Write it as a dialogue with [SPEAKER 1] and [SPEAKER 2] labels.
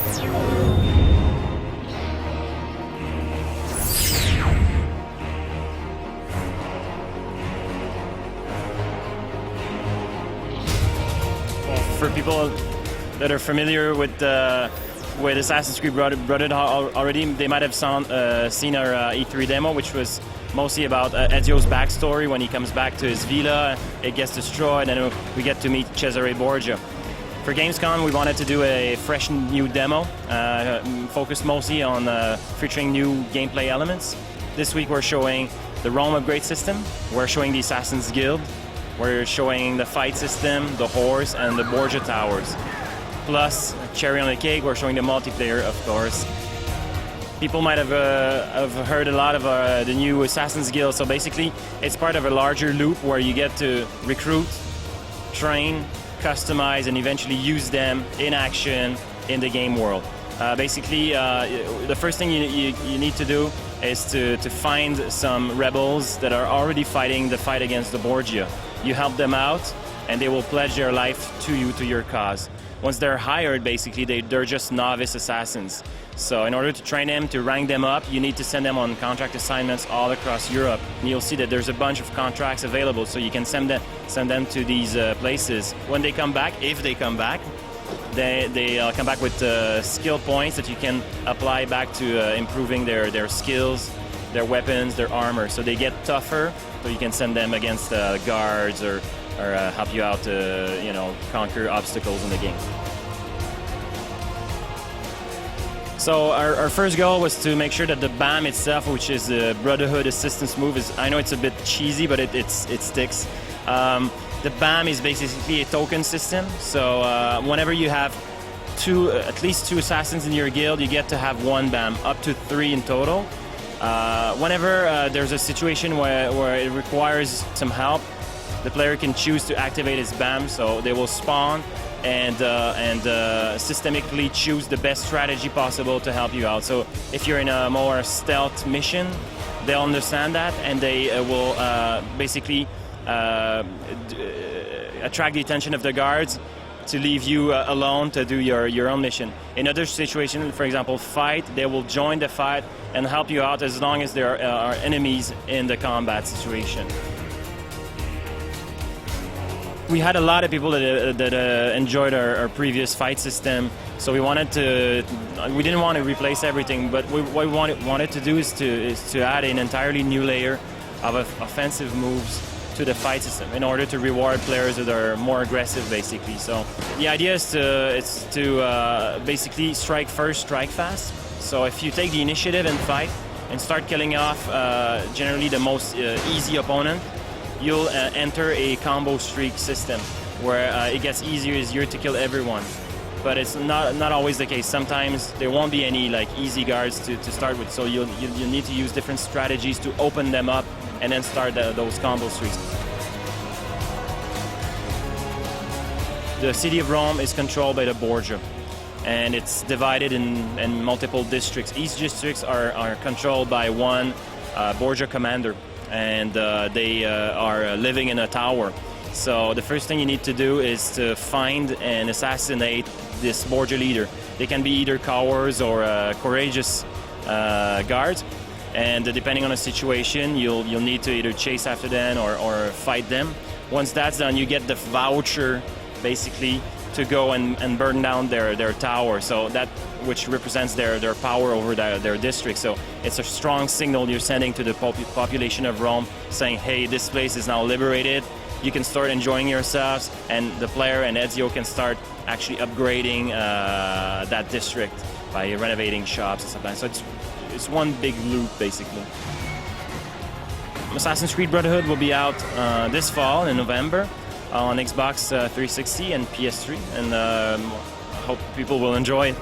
[SPEAKER 1] For people that are familiar with Assassin's Creed Brotherhood already, they might have seen our E3 demo, which was mostly about Ezio's backstory when he comes back to his villa, it gets destroyed, and we get to meet Cesare Borgia. For Gamescom, we wanted to do a fresh new demo, focused mostly on featuring new gameplay elements. This week we're showing the Rome upgrade system, we're showing the Assassin's Guild, we're showing the fight system, the horse, and the Borgia Towers. Plus, cherry on the cake, we're showing the multiplayer, of course. People might have heard a lot of the new Assassin's Guild, so basically it's part of a larger loop where you get to recruit, train, customize, and eventually use them in action in the game world. Basically, the first thing you need to do is to find some rebels that are already fighting the fight against the Borgia. You help them out, and they will pledge their life to you, to your cause. Once they're hired, basically, they're just novice assassins. So in order to train them, to rank them up, you need to send them on contract assignments all across Europe. And you'll see that there's a bunch of contracts available, so you can send them to these places. When they come back, if they come back, they'll come back with skill points that you can apply back to improving their skills, their weapons, their armor. So they get tougher, so you can send them against guards or help you out to conquer obstacles in the game. So our first goal was to make sure that the BAM itself, which is the Brotherhood assistance move, I know it's a bit cheesy, but it sticks. The BAM is basically a token system, so whenever you have at least two assassins in your guild, you get to have one BAM, up to 3 in total. Whenever there's a situation where it requires some help, the player can choose to activate his BAM, so they will spawn and systemically choose the best strategy possible to help you out. So if you're in a more stealth mission, they'll understand that, and they will basically attract the attention of the guards to leave you alone to do your own mission. In other situations, for example, fight, they will join the fight and help you out as long as there are enemies in the combat situation. We had a lot of people that enjoyed our previous fight system, so we didn't want to replace everything, but what we wanted to do is to add an entirely new layer of offensive moves to the fight system in order to reward players that are more aggressive, basically. So the idea is to basically strike first, strike fast. So if you take the initiative and fight and start killing off generally the most easy opponent, you'll enter a combo streak system where it gets easier to kill everyone. But it's not always the case. Sometimes there won't be any easy guards to start with, so you'll need to use different strategies to open them up and then start those combo streaks. The city of Rome is controlled by the Borgia, and it's divided in multiple districts. Each districts are controlled by one Borgia commander, and they are living in a tower. So the first thing you need to do is to find and assassinate this Borgia leader. They can be either cowards or courageous guards, and depending on the situation, you'll need to either chase after them or fight them. Once that's done, you get the voucher, basically, to go and burn down their tower, so that which represents their power over their district. So it's a strong signal you're sending to the population of Rome, saying, hey, this place is now liberated, you can start enjoying yourselves, and the player and Ezio can start actually upgrading that district by renovating shops and stuff like that. So it's one big loop, basically. Assassin's Creed Brotherhood will be out this fall in November on Xbox 360 and PS3, and I hope people will enjoy it.